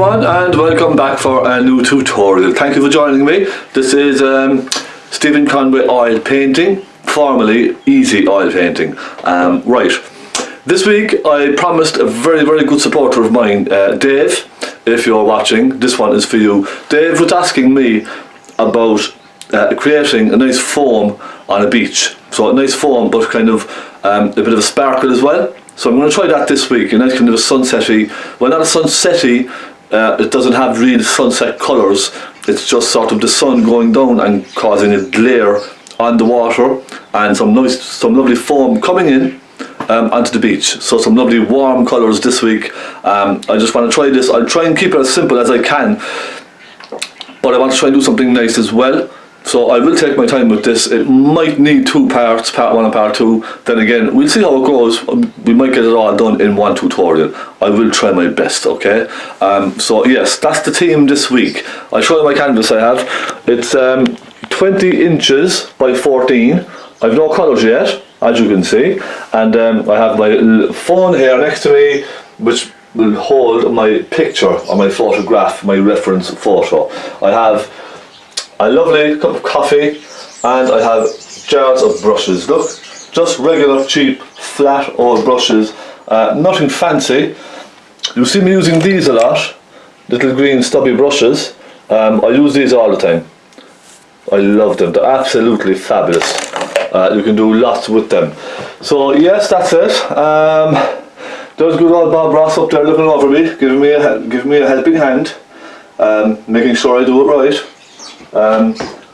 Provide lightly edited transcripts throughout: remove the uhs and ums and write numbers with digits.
everyone, and welcome back for a new tutorial. Thank you for joining me. This is Stephen Conway oil painting, formerly Easy Oil Painting. Right, this week I promised a very good supporter of mine, Dave. If you're watching, this one is for you. Dave was asking me about creating a nice foam on a beach. So a nice foam, but kind of a bit of a sparkle as well. So I'm going to try that this week, a nice kind of a sunsetty, well, not a sunsetty, it doesn't have real sunset colours, it's just sort of the sun going down and causing a glare on the water, and some lovely foam coming in onto the beach. So some lovely warm colours this week. I just want to try this. I'll try and keep it as simple as I can, but I want to try and do something nice as well. So I will take my time with this. It might need two parts, part one and part two. Then again, we'll see how it goes. We might get it all done in one tutorial. I will try my best, okay? So yes, that's the theme this week. I'll show you my canvas I have. It's 20 inches by 14. I've no colours yet, as you can see. And I have my little phone here next to me, which will hold my picture or my photograph, my reference photo. I have a lovely cup of coffee, and I have jars of brushes. Look, just regular cheap flat old brushes, nothing fancy. You see me using these a lot, little green stubby brushes. I use these all the time. I love them, they're absolutely fabulous. You can do lots with them. So yes, that's it. There's good old Bob Ross up there looking over me, giving me a helping hand, making sure I do it right.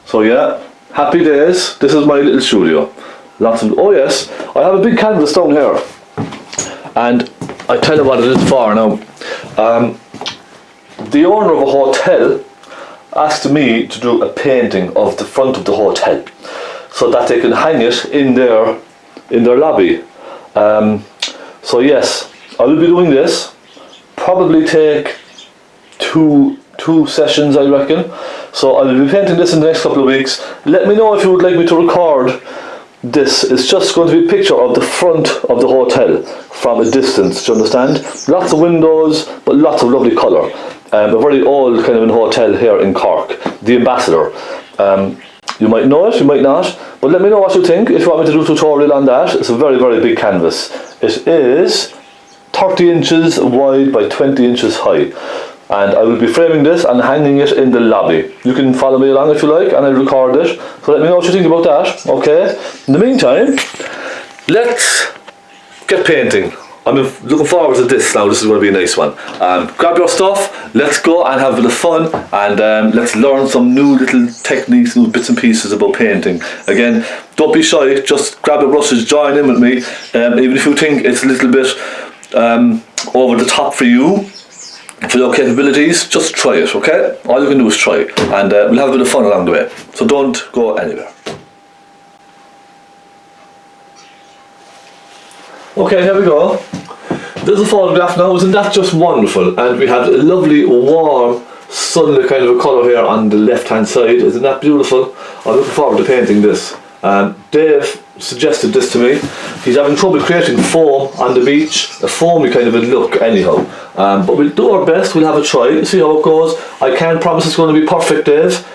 So yeah, happy days. This is my little studio. Lots of, oh yes, I have a big canvas down here, and I tell you what it is for now. The owner of a hotel asked me to do a painting of the front of the hotel, so that they can hang it in their lobby. So yes, I will be doing this. Probably take two sessions, I reckon. So I'll be painting this in the next couple of weeks. Let me know if you would like me to record this. It's just going to be a picture of the front of the hotel from a distance, do you understand? Lots of windows, but lots of lovely colour. A very old kind of an hotel here in Cork, the Ambassador. You might know it, you might not, but let me know what you think if you want me to do a tutorial on that. It's a very big canvas. It is 30 inches wide by 20 inches high. And I will be framing this and hanging it in the lobby. You can follow me along if you like, and I'll record it. So let me know what you think about that, okay? In the meantime, let's get painting. I'm looking forward to this now. This is going to be a nice one. Grab your stuff, let's go and have a bit of fun, and let's learn some new little techniques, new bits and pieces about painting. Again, don't be shy, just grab your brushes, join in with me. Even if you think it's a little bit over the top for you, for your capabilities, just try it, okay? All you can do is try, and we'll have a bit of fun along the way. So don't go anywhere. Okay, here we go. There's a photograph now. Isn't that just wonderful? And we have a lovely warm sunlit kind of a colour here on the left hand side. Isn't that beautiful? I'm looking forward to painting this. Dave suggested this to me. He's having trouble creating foam on the beach, a foamy kind of a look anyhow. But we'll do our best, we'll have a try, see how it goes. I can't promise it's going to be perfect, Dave.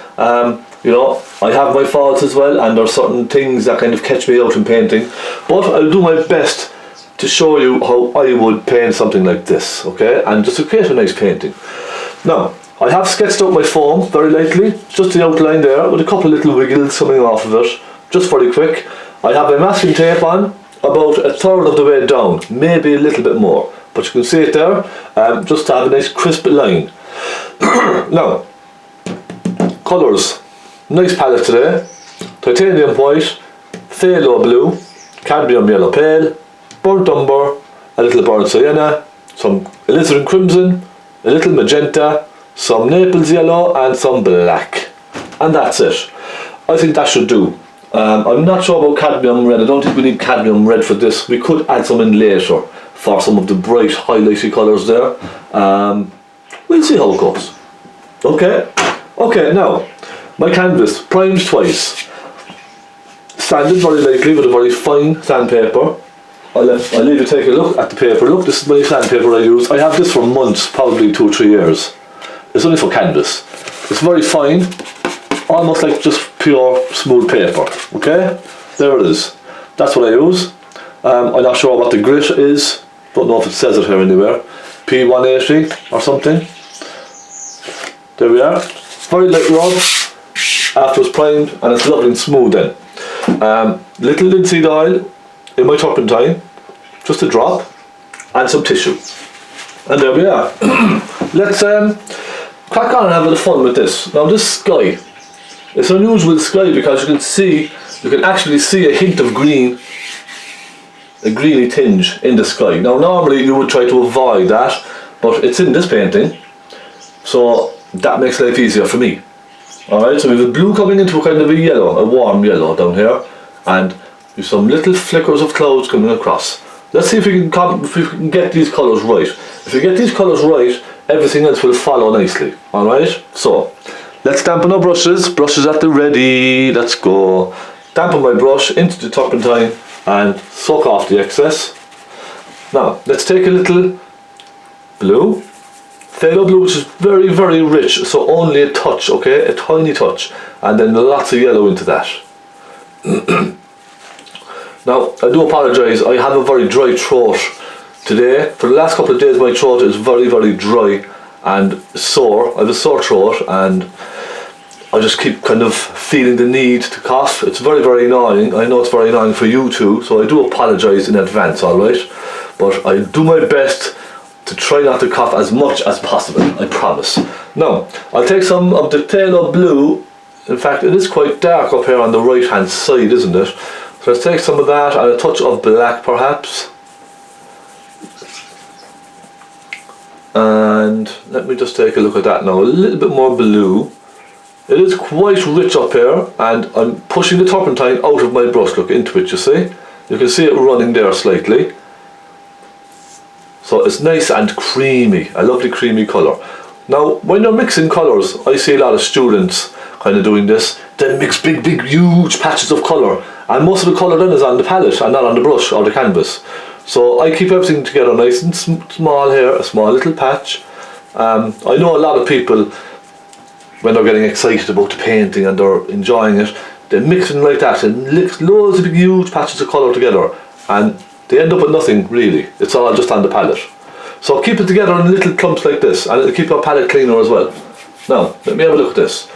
You know, I have my faults as well, and there are certain things that kind of catch me out in painting. But I'll do my best to show you how I would paint something like this, okay? And just to create a nice painting. Now, I have sketched out my foam very lightly, just the outline there, with a couple of little wiggles coming off of it, just very quick. I have my masking tape on, about a third of the way down, maybe a little bit more, but you can see it there, just to have a nice crisp line. Now, colours, nice palette today, titanium white, phaylo blue, cadmium yellow pale, burnt umber, a little burnt sienna, some alizarin crimson, a little magenta, some naples yellow, and some black. And that's it. I think that should do. I'm not sure about cadmium red. I don't think we need cadmium red for this. We could add some in later for some of the bright highlighty colours there. We'll see how it goes. Okay, now my canvas primed twice, sanded very lightly with a very fine sandpaper. I'll leave you take a look at the paper. Look, this is my sandpaper I use. I have this for months, probably 2 or 3 years. It's only for canvas. It's very fine, almost like just pure smooth paper. Okay, there it is. That's what I use. I'm not sure what the grit is. Don't know if it says it here anywhere. P180 or something. There we are. Very light rub after it's primed, and it's lovely and smooth then. Little linseed oil in my turpentine, just a drop, and some tissue. And there we are. Let's crack on and have a bit of fun with this. Now this sky, it's an unusual sky because you can actually see a hint of green, a greeny tinge in the sky. Now normally you would try to avoid that, but it's in this painting, so that makes life easier for me. Alright, so we have a blue coming into a kind of a yellow, a warm yellow down here, and with some little flickers of clouds coming across. Let's see if we can get these colours right. If we get these colours right, everything else will follow nicely. Alright, so let's dampen our brushes. Brushes at the ready. Let's go. Dampen my brush into the turpentine and soak off the excess. Now let's take a little blue, phthalo blue, which is very, very rich, so only a touch, okay, a tiny touch, and then lots of yellow into that. Now I do apologise, I have a very dry throat today. For the last couple of days my throat is very, very dry and sore. I have a sore throat and I just keep kind of feeling the need to cough. It's very, very annoying. I know it's very annoying for you too, so I do apologise in advance, alright? But I do my best to try not to cough as much as possible, I promise. Now, I'll take some of the phthalo blue. In fact, it is quite dark up here on the right hand side, isn't it? So let's take some of that and a touch of black perhaps. And let me just take a look at that now, a little bit more blue. It is quite rich up here, and I'm pushing the turpentine out of my brush, look into it, you see? You can see it running there slightly. So it's nice and creamy, a lovely creamy colour. Now, when you're mixing colours, I see a lot of students kind of doing this. They mix big, huge patches of colour, and most of the colour then is on the palette and not on the brush or the canvas. So I keep everything together nice and small here, a small little patch. I know a lot of people, when they're getting excited about the painting and they're enjoying it, they mix it like that and mix loads of big huge patches of colour together, and they end up with nothing really. It's all just on the palette. So keep it together in little clumps like this, and it'll keep your palette cleaner as well. Now, let me have a look at this.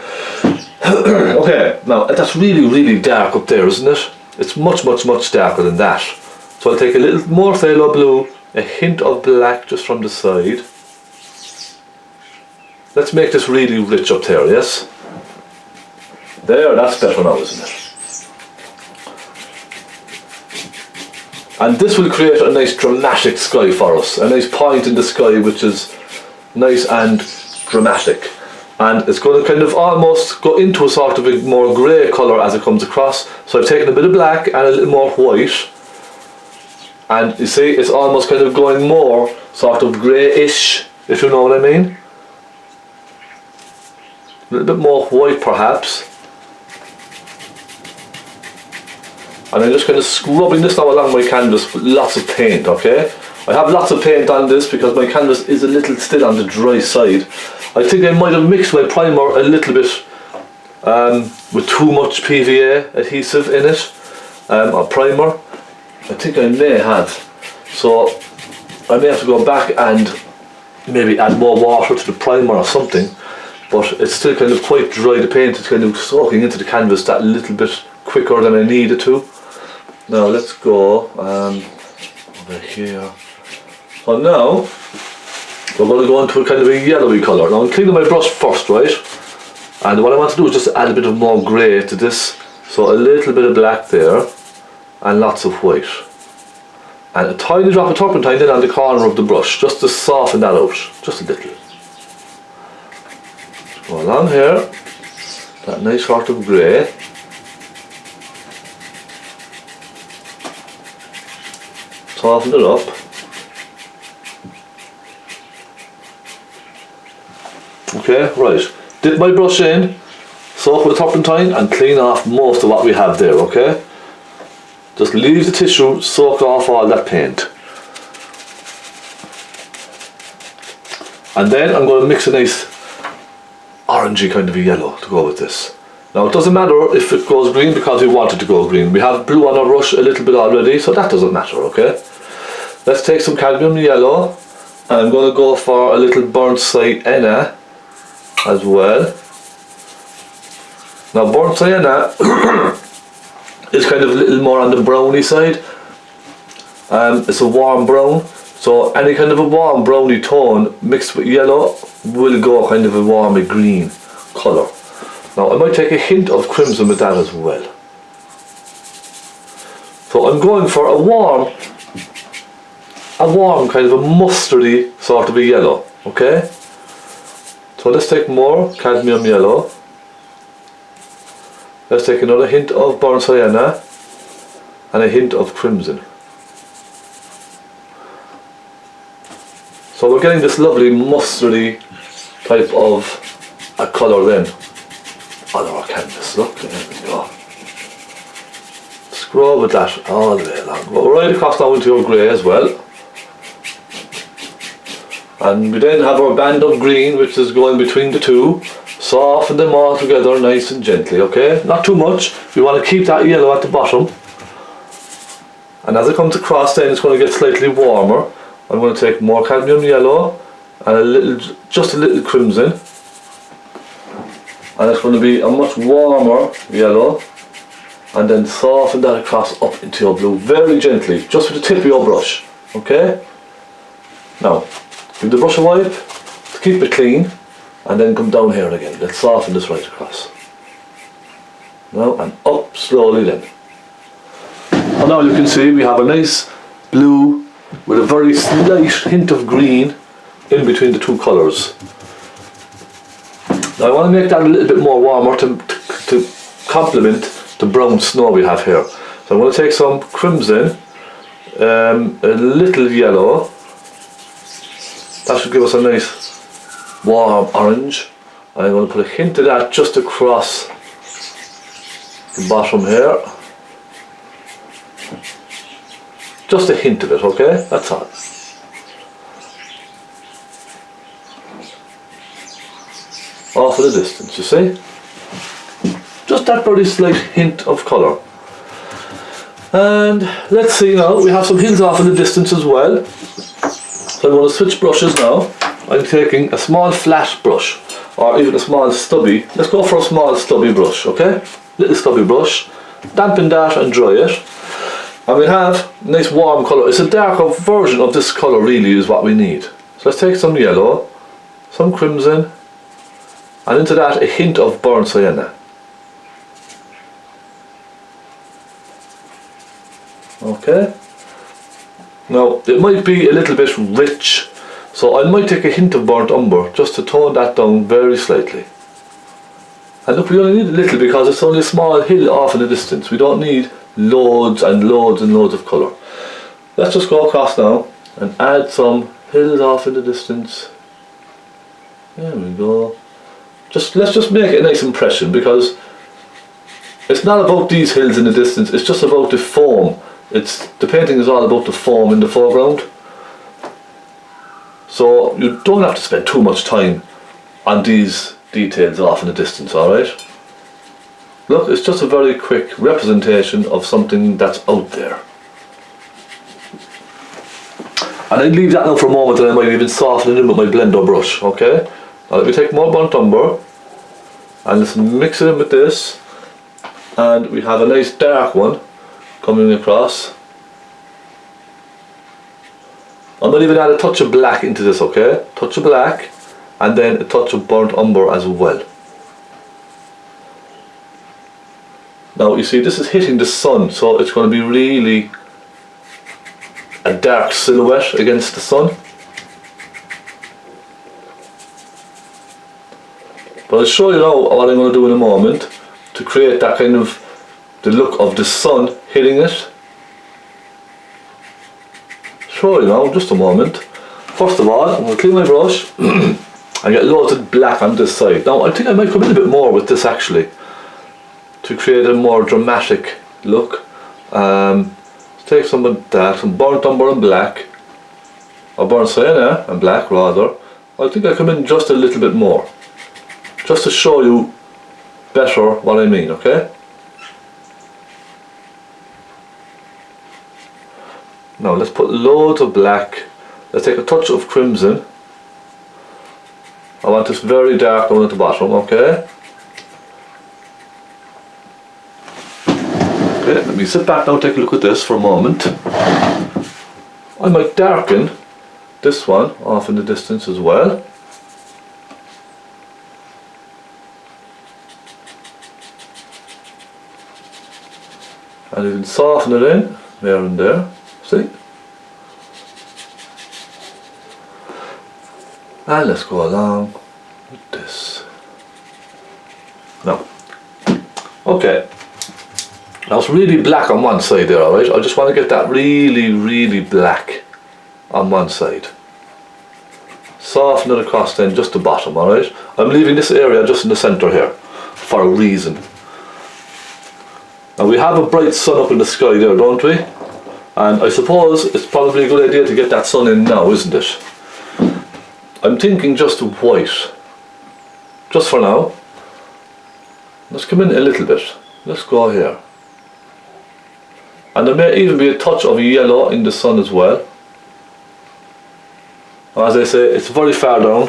Okay, now that's really, really dark up there, isn't it? It's much, much darker than that. So I'll take a little more phthalo blue, a hint of black just from the side. Let's make this really rich up there, yes? There, that's better now, isn't it? And this will create a nice dramatic sky for us, a nice point in the sky which is nice and dramatic. And it's going to kind of almost go into a sort of a more grey colour as it comes across. So I've taken a bit of black and a little more white. And you see, it's almost kind of going more sort of greyish, if you know what I mean. A little bit more white perhaps. And I'm just kind of scrubbing this now along my canvas with lots of paint, okay? I have lots of paint on this because my canvas is a little still on the dry side. I think I might have mixed my primer a little bit with too much PVA adhesive in it, or primer. I think I may have. So I may have to go back and maybe add more water to the primer or something. But it's still kind of quite dry, the paint is kind of soaking into the canvas that little bit quicker than I need it to. Now let's go over here. So now we're going to go into a kind of a yellowy colour. Now I'm cleaning my brush first, right? And what I want to do is just add a bit of more grey to this. So a little bit of black there and lots of white. And a tiny drop of turpentine in on the corner of the brush, just to soften that out, just a little. Go along here, that nice sort of grey. Soften it up. Okay, right. Dip my brush in, soak with turpentine and clean off most of what we have there, okay? Just leave the tissue, soak off all that paint. And then I'm going to mix a nice orangey kind of a yellow to go with this. Now it doesn't matter if it goes green because we want it to go green. We have blue on our brush a little bit already, so that doesn't matter, okay? Let's take some cadmium yellow, and I'm going to go for a little burnt sienna as well. Now burnt sienna is kind of a little more on the browny side. It's a warm brown, so any kind of a warm browny tone mixed with yellow will go kind of a warmy green colour. Now I might take a hint of crimson with that as well. So I'm going for a warm kind of a mustardy sort of a yellow, okay? So let's take more cadmium yellow. Let's take another hint of burnt sienna and a hint of crimson. So we're getting this lovely mustardy type of a colour then on our canvas. Look, there we go. Scrub with that all the way along. Go right across down into your grey as well. And we then have our band of green, which is going between the two. Soften them all together nice and gently, okay? Not too much. We want to keep that yellow at the bottom. And as it comes across then it's going to get slightly warmer. I'm going to take more cadmium yellow and just a little crimson. And it's going to be a much warmer yellow. And then soften that across up into your blue very gently, just with the tip of your brush, okay? Now, give the brush a wipe to keep it clean, and then come down here again. Let's soften this right across. Now, and up slowly then. And now you can see we have a nice blue with a very slight hint of green in between the two colours. Now I want to make that a little bit more warmer to complement the brown snow we have here. So I'm going to take some crimson, a little yellow. That should give us a nice warm orange. And I'm going to put a hint of that just across the bottom here. Just a hint of it, okay? That's all. Off at a distance, you see? Just that very slight hint of colour. And let's see now, we have some hills off in the distance as well. So I'm going to switch brushes now. I'm taking a small flat brush, or even a small stubby. Let's go for a small stubby brush, okay? Little stubby brush. Dampen that and dry it. And we have a nice warm colour. It's a darker version of this colour really is what we need. So let's take some yellow, some crimson, and into that a hint of burnt sienna. Okay. Now it might be a little bit rich, so I might take a hint of burnt umber just to tone that down very slightly. And look, we only need a little because it's only a small hill off in the distance. We don't need loads and loads and loads of colour. Let's just go across now and add some hills off in the distance. There we go. Let's just make it a nice impression, because it's not about these hills in the distance, it's just about the foam. The painting is all about the foam in the foreground. So you don't have to spend too much time on these details off in the distance, alright? Look, it's just a very quick representation of something that's out there. And I'd leave that now for a moment, and I might even soften it in with my blender brush, okay? Now let me take more burnt umber and let's mix it in with this, and we have a nice dark one coming across. I might even add a touch of black into this, okay? Touch of black and then a touch of burnt umber as well. Now you see this is hitting the sun, so it's going to be really a dark silhouette against the sun. But I'll show you now what I'm going to do in a moment to create that kind of the look of the sun hitting it. Show you now, just a moment. First of all, I'm going to clean my brush and get loads of black on this side. Now I think I might come in a bit more with this actually, to create a more dramatic look. Let's take some of that, some burnt umber and black, or burnt sienna and black rather. I think I come in just a little bit more, just to show you better what I mean, okay? Now let's put loads of black. Let's take a touch of crimson. I want this very dark down at the bottom, okay? Okay, let me sit back now and take a look at this for a moment. I might darken this one off in the distance as well. And you can soften it in, there and there, see? And let's go along with this. Now, okay. Now it's really black on one side there, alright? I just want to get that really, really black on one side. Soften it across then, just the bottom, alright? I'm leaving this area just in the centre here, for a reason. Now we have a bright sun up in the sky there, don't we? And I suppose it's probably a good idea to get that sun in now, isn't it? I'm thinking just white. Just for now. Let's come in a little bit. Let's go here. And there may even be a touch of yellow in the sun as well. As I say, it's very far down.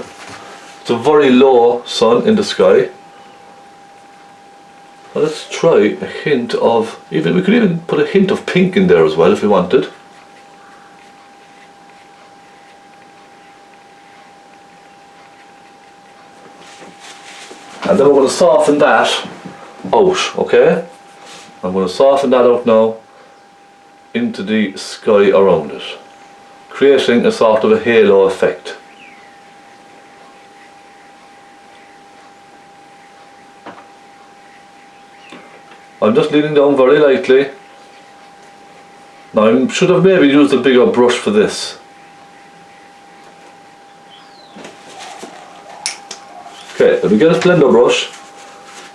It's a very low sun in the sky. So let's try a hint of, we could even put a hint of pink in there as well if we wanted. And then we're going to soften that out, okay? I'm going to soften that out now into the sky around it, creating a sort of a halo effect. I'm just leaning down very lightly. Now I should have maybe used a bigger brush for this. Okay, let me get a blender brush,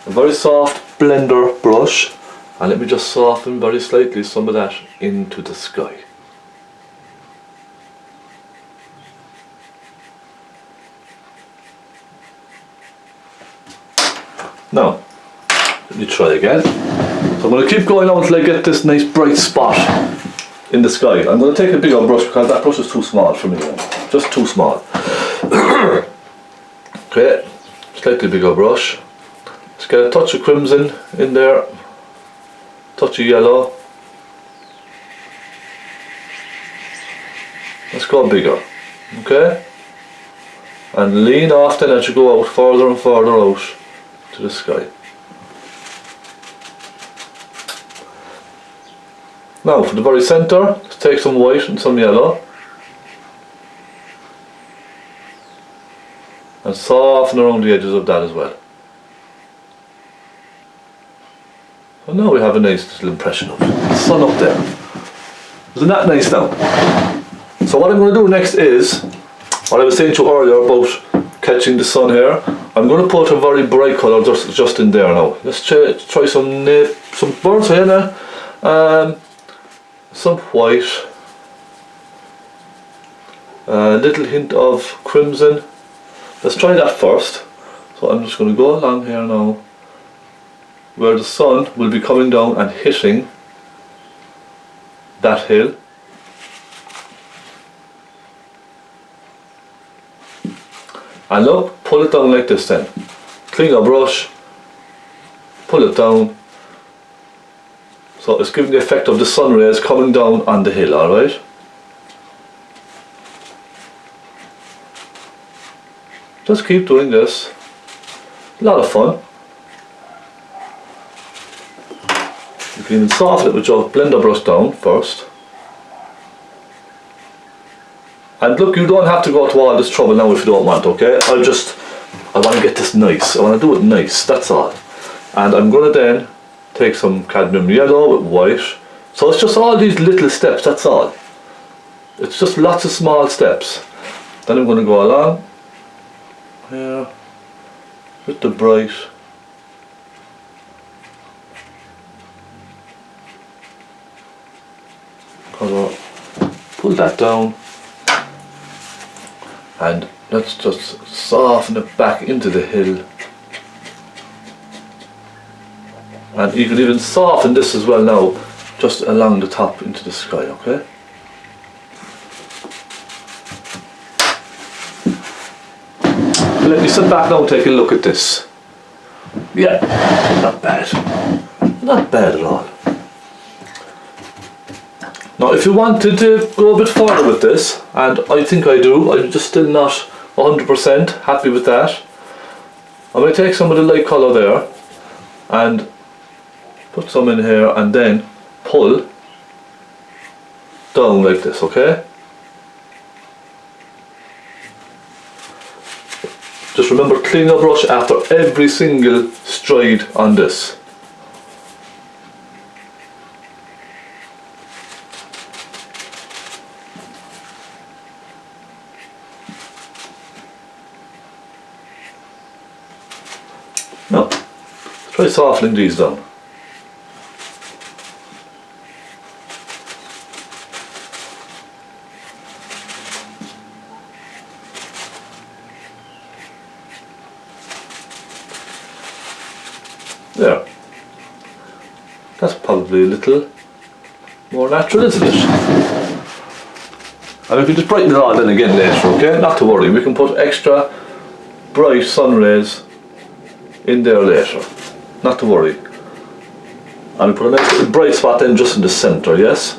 a very soft blender brush, and let me just soften very slightly some of that into the sky. Now, let me try again. So I'm going to keep going on until I get this nice bright spot in the sky. I'm going to take a bigger brush because that brush is too small for me now. Just too small. Okay, slightly bigger brush. Let's get a touch of crimson in there. Touch of yellow. Let's go bigger, okay? And lean off then as you go out, further and further out to the sky. Now for the very centre, let's take some white and some yellow. And soften around the edges of that as well. And now we have a nice little impression of the sun up there. Isn't that nice now? So what I'm going to do next is, what I was saying to you earlier about catching the sun here, I'm going to put a very bright colour just in there now. Let's try some burnt sienna, some white, a little hint of crimson. Let's try that first. So I'm just going to go along here now, where the sun will be coming down and hitting that hill. And look, pull it down like this then. Clean your brush, pull it down. So it's giving the effect of the sun rays coming down on the hill, alright? Just keep doing this. A lot of fun. You can even soften it with your blender brush down first. And look, you don't have to go to all this trouble now if you don't want, okay? I want to get this nice. I want to do it nice, that's all. And I'm going to then take some cadmium yellow with white. So it's just all these little steps, that's all. It's just lots of small steps. Then I'm going to go along here with the bright. Pull that down. And let's just soften it back into the hill And you can even soften this as well now, just along the top into the sky, okay? Let me sit back now and take a look at this. Yeah, not bad. Not bad at all. Now if you wanted to go a bit further with this, and I think I do, I'm just still not 100% happy with that. I'm going to take some of the light colour there and put some in here and then pull down like this, okay? Just remember, clean your brush after every single stride on this. Now, try softening these down. There. That's probably a little more natural, isn't it? And we can just brighten it on then again later, okay? Not to worry, we can put extra bright sun rays in there later. Not to worry. And we put a nice little bright spot then just in the centre, yes?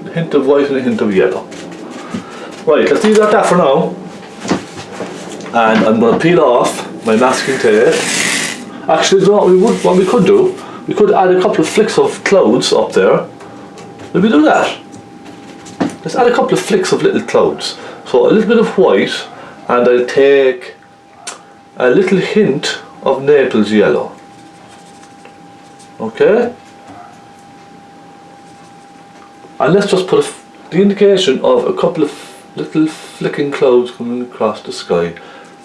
A hint of white and a hint of yellow. Right, let's leave that for now. And I'm going to peel off my masking tape. Actually, you know what we could do? We could add a couple of flicks of clouds up there. Will we do that? Let's add a couple of flicks of little clouds. So a little bit of white, and I'll take a little hint of Naples yellow. Okay? And let's just put the indication of a couple of little flicking clouds coming across the sky.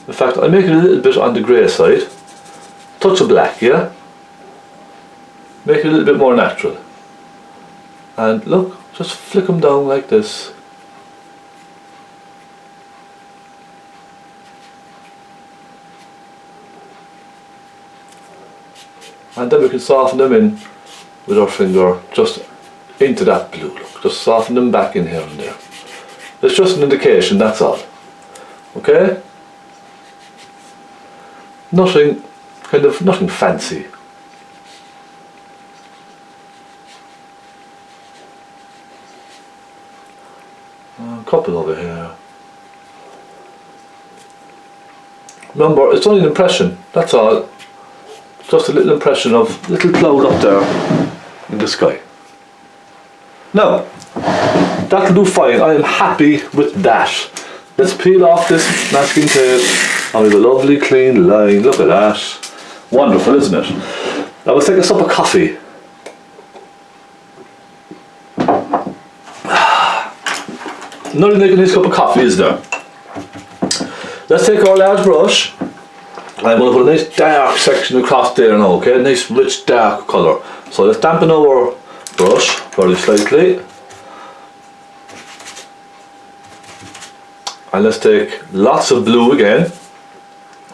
In fact, I make it a little bit on the grey side. Touch of black, yeah? Make it a little bit more natural. And look, just flick them down like this. And then we can soften them in with our finger just into that blue look. Just soften them back in here and there. It's just an indication, that's all. Okay? Nothing fancy. A couple over here. Remember, it's only an impression, that's all. Just a little impression of little cloud up there in the sky. Now, that'll do fine. I am happy with that. Let's peel off this masking tape and we have a lovely clean line. Look at that. Wonderful, isn't it? Now let's take a sup of coffee. Nothing like a nice cup of coffee, is there? Let's take our large brush. I'm going to put a nice dark section across there now, okay? A nice rich dark colour. So let's dampen our brush very slightly. And let's take lots of blue again.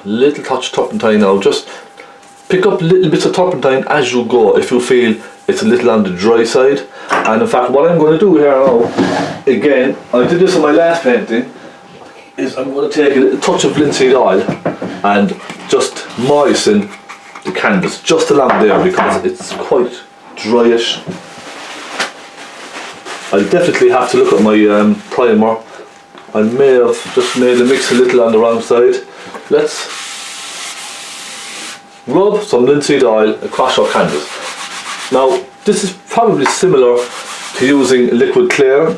A little touch of turpentine now. Just pick up little bits of turpentine as you go if you feel it's a little on the dry side. And in fact, what I'm going to do here now, again, I did this on my last painting, is I'm going to take a little touch of linseed oil and just moisten the canvas just along there because it's quite dryish. I'll definitely have to look at my primer. I may have just made the mix a little on the wrong side. Let's rub some linseed oil across our canvas. Now, this is probably similar to using liquid clear.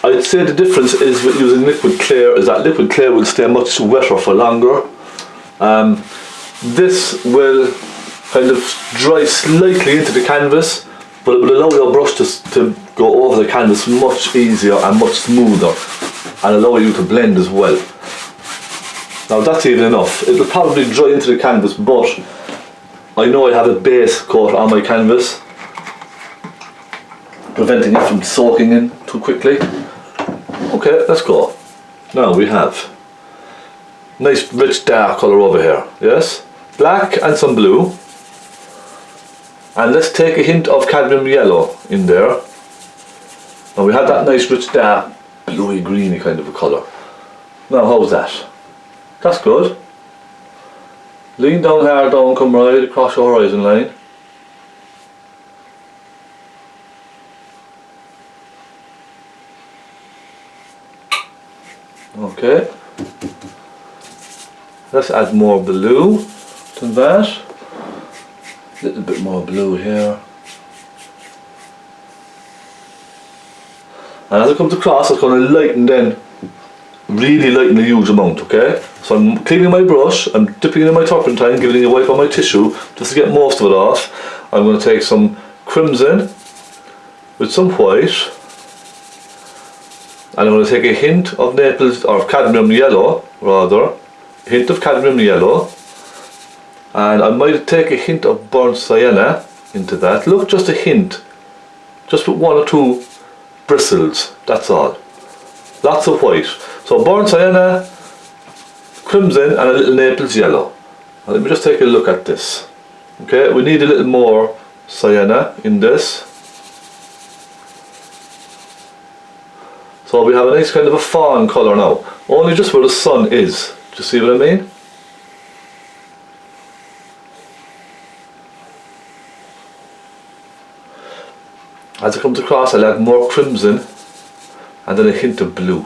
I'd say the difference is with using liquid clear is that liquid clear will stay much wetter for longer. This will kind of dry slightly into the canvas, but it will allow your brush to go over the canvas much easier and much smoother, and allow you to blend as well. Now that's even enough. It will probably dry into the canvas, but I know I have a base coat on my canvas, preventing it from soaking in too quickly. Okay, let's go. Now we have nice rich dark colour over here, yes? Black and some blue. And let's take a hint of cadmium yellow in there. Now we have that nice rich dark bluey greeny kind of a colour. Now how's that? That's good. Lean down hard down, come right across your horizon line. Okay. Let's add more blue than that. A little bit more blue here. And as it comes across, it's going to lighten then, really lighten a huge amount, okay? So I'm cleaning my brush, I'm dipping it in my turpentine, giving it a wipe on my tissue, just to get most of it off. I'm going to take some crimson with some white. And I'm going to take a hint of naples, or cadmium yellow, rather. A hint of cadmium yellow. And I might take a hint of burnt sienna into that. Look, just a hint. Just with one or two bristles, that's all. Lots of white. So burnt sienna, crimson and a little naples yellow. Now let me just take a look at this. Okay, we need a little more sienna in this. So we have a nice kind of a fawn colour now. Only just where the sun is. Do you see what I mean? As it comes across, I'll add more crimson and then a hint of blue.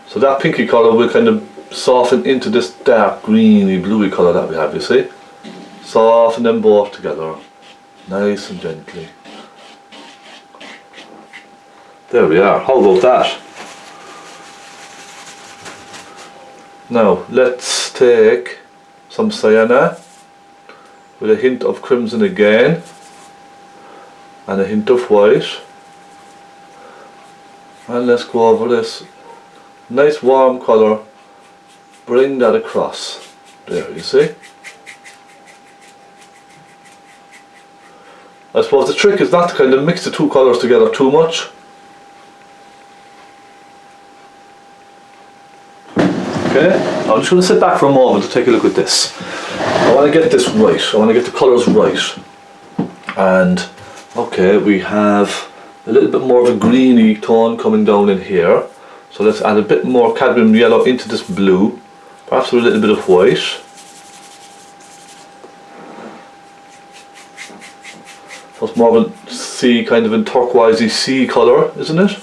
So that pinky colour will kind of soften into this dark greeny bluey colour that we have, you see? Soften them both together, nice and gently. There we are, how about that? Now let's take some sienna with a hint of crimson again and a hint of white, and let's go over this nice warm colour, bring that across there, you see. I suppose the trick is not to kind of mix the two colours together too much. Okay, I'm just going to sit back for a moment to take a look at this. I want to get this right, I want to get the colours right. And okay, we have a little bit more of a greeny tone coming down in here. So let's add a bit more cadmium yellow into this blue, perhaps with a little bit of white. So it's more of a sea, kind of a turquoisey sea colour, isn't it?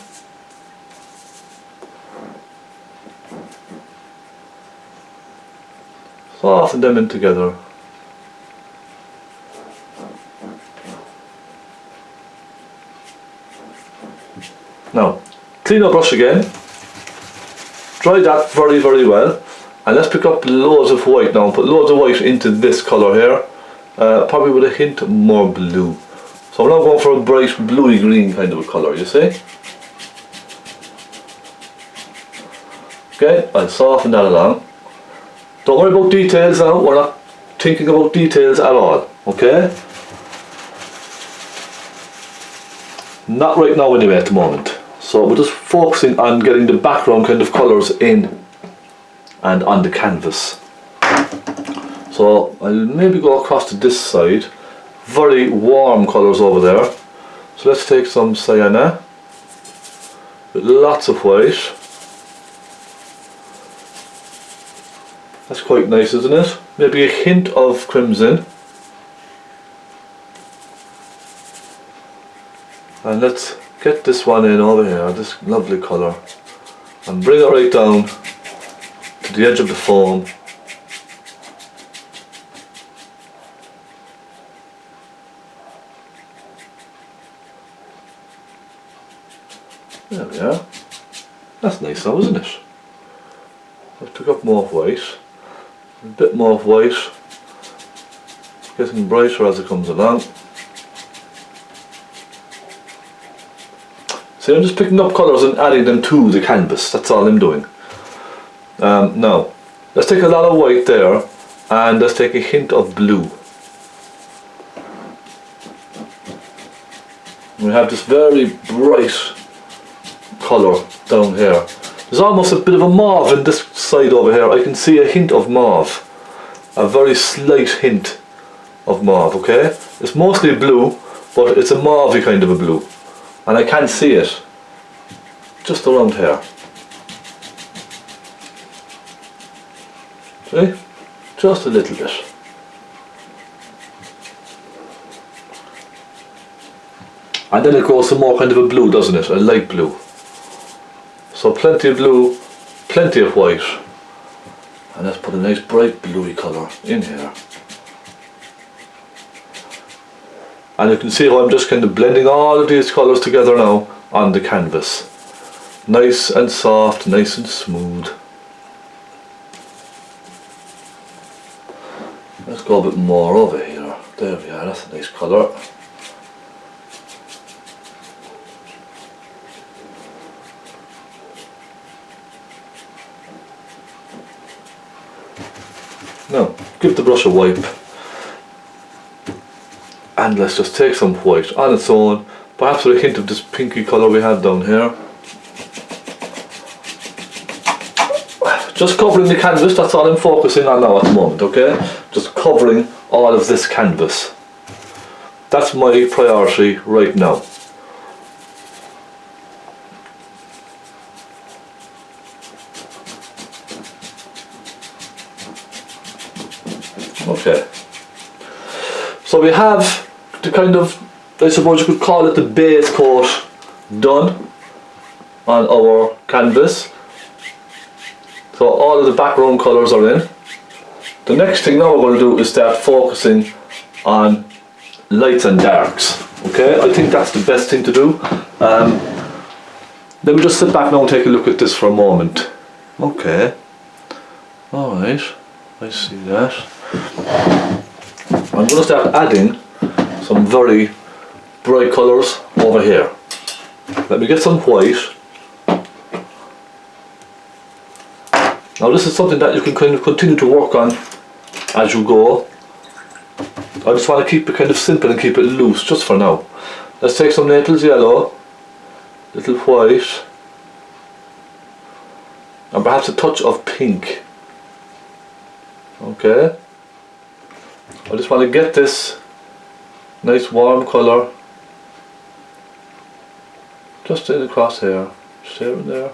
Soften them in together. Now, clean our brush again, dry that very, very well, and let's pick up loads of white now and put loads of white into this colour here, probably with a hint more blue. So I'm now going for a bright bluey green kind of a colour, you see? Okay, I'll soften that along. Don't worry about details now, we're not thinking about details at all, okay? Not right now anyway at the moment. So we're just focusing on getting the background kind of colours in and on the canvas. So I'll maybe go across to this side. Very warm colours over there. So let's take some sienna with lots of white. That's quite nice, isn't it? Maybe a hint of crimson. And let's get this one in over here, this lovely colour, and bring it right down to the edge of the foam. There we are. That's nice now, isn't it? Let's pick up more white. A bit more white, getting brighter as it comes along. See, I'm just picking up colours and adding them to the canvas, that's all I'm doing. Now, let's take a lot of white there and let's take a hint of blue. We have this very bright colour down here. There's almost a bit of a mauve in this side over here. I can see a hint of mauve. A very slight hint of mauve, okay? It's mostly blue, but it's a mauvey kind of a blue. And I can see it just around here. See? Just a little bit. And then it goes to more kind of a blue, doesn't it? A light blue. So plenty of blue, plenty of white. And let's put a nice bright bluey colour in here. And you can see how I'm just kind of blending all of these colours together now on the canvas. Nice and soft, nice and smooth. Let's go a bit more over here. There we are, that's a nice colour. Now, give the brush a wipe. And let's just take some white on its own, perhaps with a hint of this pinky colour we have down here. Just covering the canvas, that's all I'm focusing on now at the moment, okay? Just covering all of this canvas. That's my priority right now. Okay. So we have the kind of, I suppose you could call it the base coat done on our canvas. So all of the background colours are in. The next thing now we're going to do is start focusing on lights and darks. Okay, I think that's the best thing to do. Let me just sit back now and take a look at this for a moment. Okay, alright, I see that. I'm going to start adding some very bright colours over here. Let me get some white. Now this is something that you can kind of continue to work on as you go. I just want to keep it kind of simple and keep it loose just for now. Let's take some Naples yellow, little white, and perhaps a touch of pink. Okay. I just want to get this nice warm colour just in across here, just here and there.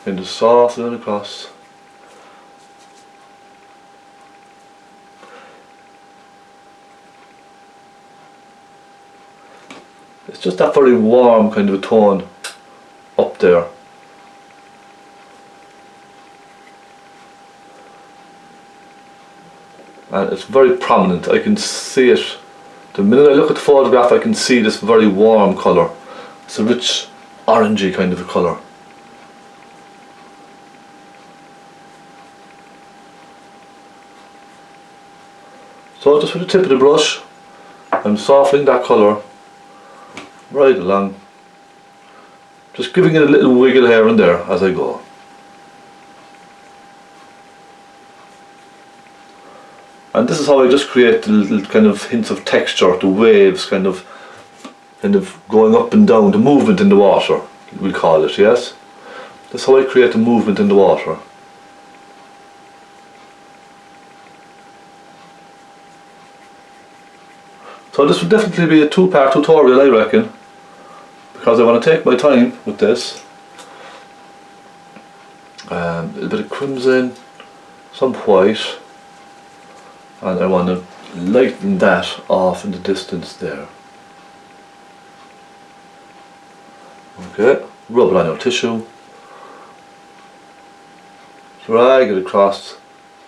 Kind of soften it across. It's just that very warm kind of a tone up there. And it's very prominent. I can see it. The minute I look at the photograph, I can see this very warm colour. It's a rich orangey kind of a colour. So just with the tip of the brush, I'm softening that colour right along. Just giving it a little wiggle here and there as I go. And this is how I just create the little kind of hints of texture, the waves kind of going up and down, the movement in the water, we'll call it, yes? That's how I create the movement in the water. So this will definitely be a two-part tutorial, I reckon, because I want to take my time with this. A little bit of crimson, some white, and I want to lighten that off in the distance there. Okay, rub it on your tissue, drag it across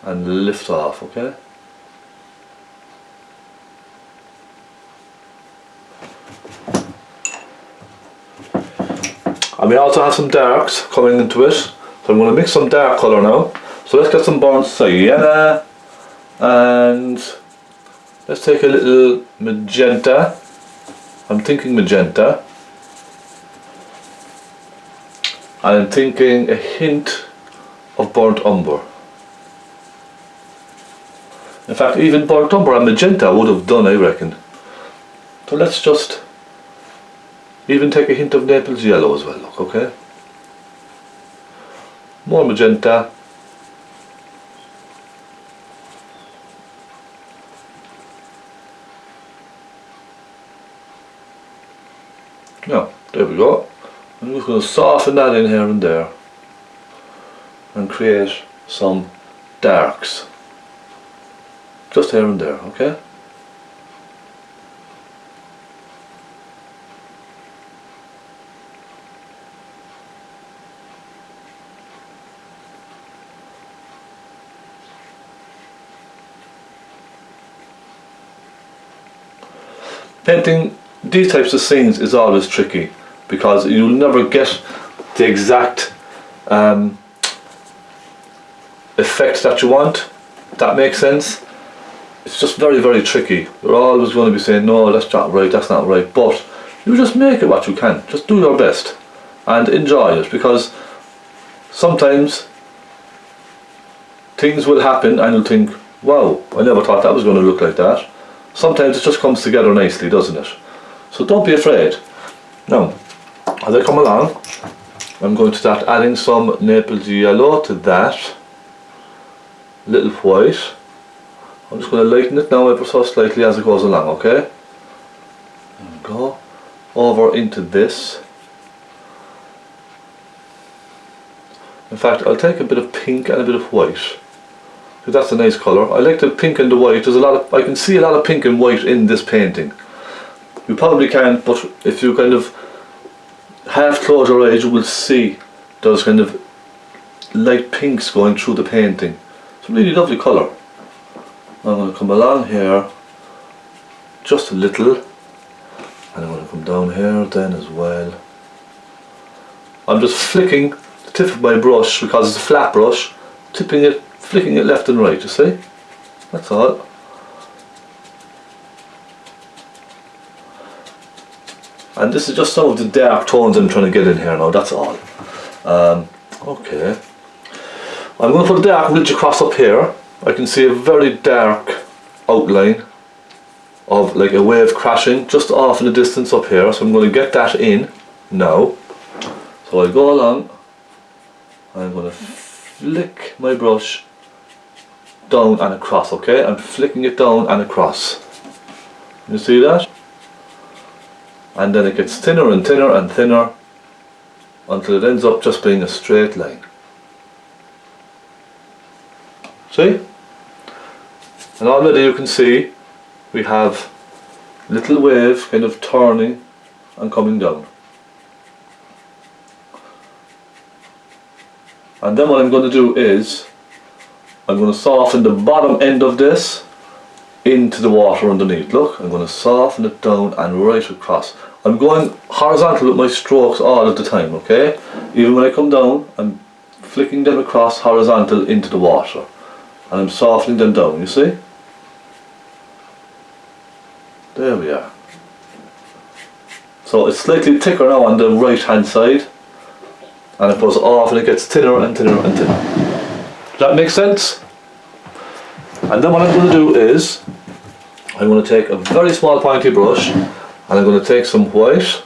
and lift off, okay? And we also have some darks coming into it, so I'm going to mix some dark colour now. So let's get some burnt sienna, and let's take a little magenta. I'm thinking magenta, and I'm thinking a hint of burnt umber. In fact, even burnt umber and magenta would have done, I reckon. So let's just even take a hint of Naples yellow as well, look, okay? More magenta. Now, there we go. I'm just going to soften that in here and there and create some darks. Just here and there, okay? Painting these types of scenes is always tricky because you'll never get the exact effect that you want. That makes sense. It's just very, very tricky. You're always going to be saying, no, that's not right, that's not right, but you just make it what you can. Just do your best and enjoy it, because sometimes things will happen and you'll think, wow, I never thought that was going to look like that. Sometimes it just comes together nicely, doesn't it? So don't be afraid. Now, as I come along, I'm going to start adding some Naples yellow to that. Little white. I'm just going to lighten it now ever so slightly as it goes along, okay? There we go. Over into this. In fact, I'll take a bit of pink and a bit of white. So that's a nice colour. I like the pink and the white. There's a lot of, I can see a lot of pink and white in this painting. You probably can't, but if you kind of half close your eyes, you will see those kind of light pinks going through the painting. It's a really lovely colour. I'm going to come along here just a little, and I'm going to come down here then as well. I'm just flicking the tip of my brush, because it's a flat brush, tipping it, flicking it left and right, you see? That's all. And this is just some of the dark tones I'm trying to get in here now, that's all. Okay. I'm going to put a dark ridge across up here. I can see a very dark outline of like a wave crashing just off in the distance up here, so I'm going to get that in now. So I go along, I'm going to flick my brush down and across, okay? I'm flicking it down and across. You see that? And then it gets thinner and thinner and thinner until it ends up just being a straight line. See? And already you can see we have little waves kind of turning and coming down. And then what I'm going to do is I'm going to soften the bottom end of this into the water underneath. Look, I'm going to soften it down and right across. I'm going horizontal with my strokes all of the time, okay? Even when I come down, I'm flicking them across horizontal into the water. And I'm softening them down, you see? There we are. So it's slightly thicker now on the right hand side, and it goes off and it gets thinner and thinner and thinner. Does that make sense? And then what I'm going to do is I'm going to take a very small pointy brush, and I'm going to take some white,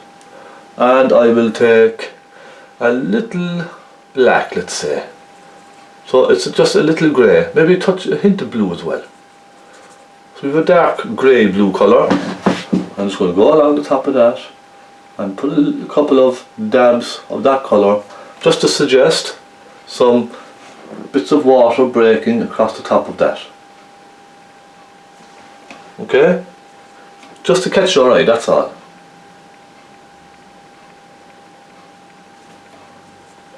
and I will take a little black, let's say. So it's just a little grey, maybe a hint of blue as well. So we have a dark grey blue colour. I'm just going to go along the top of that and put a couple of dabs of that colour, just to suggest some bits of water breaking across the top of that. Okay? Just to catch your eye, that's all.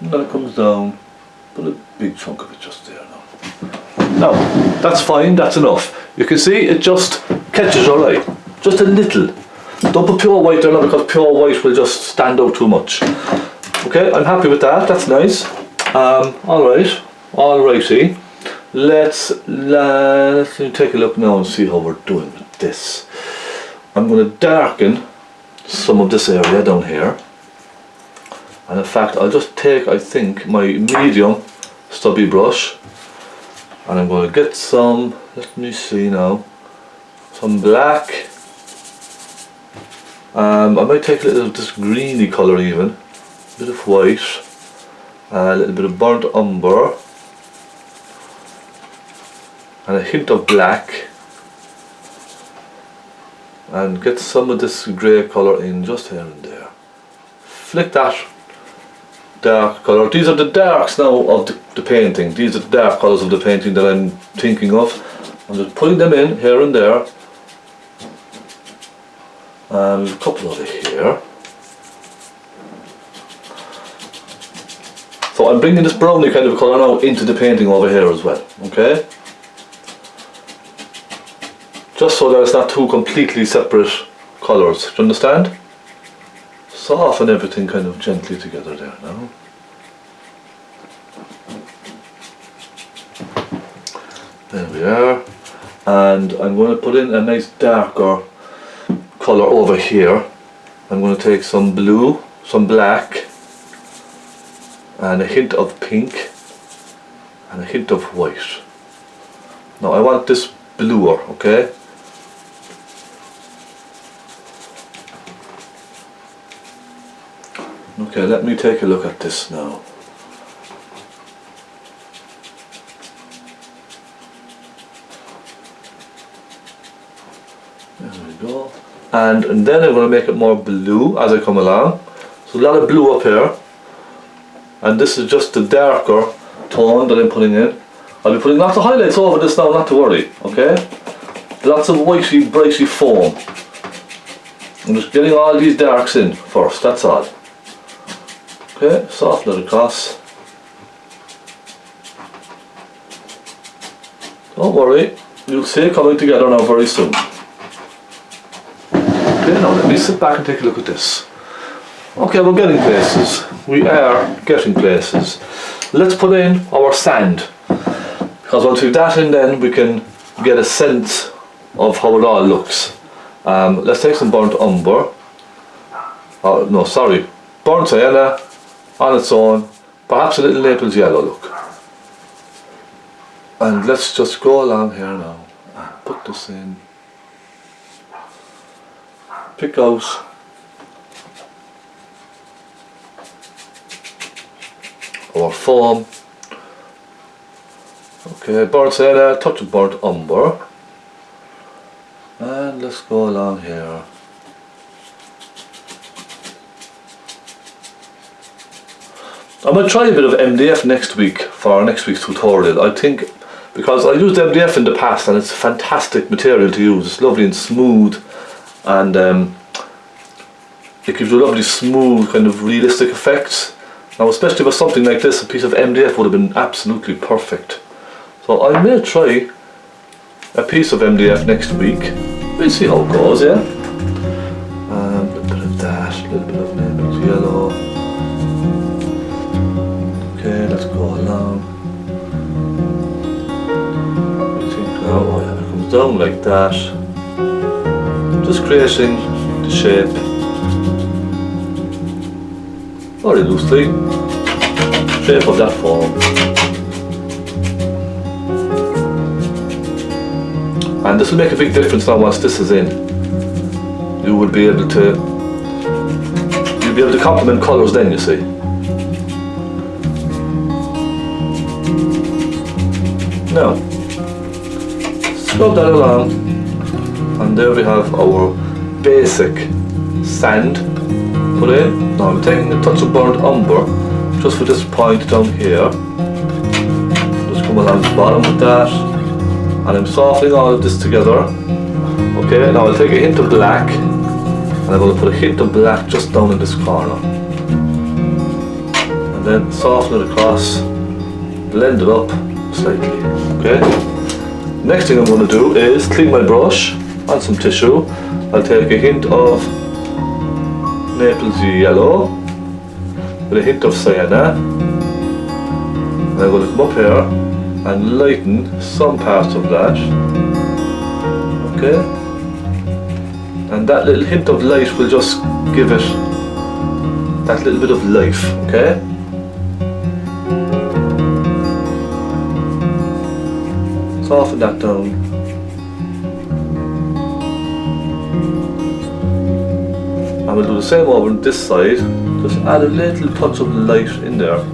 And then it comes down, put a big chunk of it just there now. Now, that's fine, that's enough. You can see it just catches your eye, just a little. Don't put pure white there now, because pure white will just stand out too much. Okay, I'm happy with that, that's nice. Alright, alrighty. Let's take a look now and see how we're doing with this. I'm going to darken some of this area down here. And in fact, I'll just take, I think, my medium stubby brush, and I'm going to get some, let me see now, some black, I might take a little of this greeny colour even, a bit of white, a little bit of burnt umber, and a hint of black, and get some of this grey colour in just here and there. Flick that dark colour. These are the darks now of the painting. These are the dark colours of the painting that I'm thinking of. I'm just putting them in here and there. And a couple over here. So I'm bringing this browny kind of colour now into the painting over here as well, okay? Just so that it's not two completely separate colours, do you understand? Soften everything kind of gently together there now. There we are. And I'm going to put in a nice darker colour over here. I'm going to take some blue, some black, and a hint of pink, and a hint of white. Now I want this bluer, okay? Okay, let me take a look at this now. There we go. And then I'm going to make it more blue as I come along. So a lot of blue up here. And this is just the darker tone that I'm putting in. I'll be putting lots of highlights over this now, not to worry, okay? Lots of whitey, brighty foam. I'm just getting all these darks in first, that's all. Okay, soften it across. Don't worry, you'll see it coming together now very soon. Okay, now let me sit back and take a look at this. Okay, we're getting places. We are getting places. Let's put in our sand. Because once we've that in, then we can get a sense of how it all looks. Let's take some burnt umber. No, sorry, burnt sienna on its own. Perhaps a little naples yellow look. And let's just go along here now and put this in. Pick out our foam. Okay, burnt sienna, touch of burnt umber. And let's go along here. I'm going to try a bit of MDF next week for next week's tutorial. I think because I used MDF in the past and it's a fantastic material to use. It's lovely and smooth, and it gives you lovely smooth kind of realistic effects. Now especially with something like this, a piece of MDF would have been absolutely perfect. So I may try a piece of MDF next week. We'll see how it goes, yeah? A little bit of that, a little bit of naples yellow. Okay, let's go along. I think now, oh yeah, it comes down like that. Just creating the shape very loosely. Shape of that form. And this will make a big difference now once this is in. You will be able to complement colours then, you see. Now, scrub that along, and there we have our basic sand put in. Now I'm taking a touch of burnt umber just for this point down here. Just come along the bottom with that, and I'm softening all of this together. Okay, now I'll take a hint of black, and I'm going to put a hint of black just down in this corner, and then soften it across, blend it up slightly. Okay. Next thing I'm going to do is clean my brush on some tissue. I'll take a hint of naples yellow with a hint of sienna, and I'm going to come up here and lighten some parts of that. Okay. And that little hint of light will just give it that little bit of life. Okay. Soften that down. we'll do the same over on this side. Just add a little touch of light in there.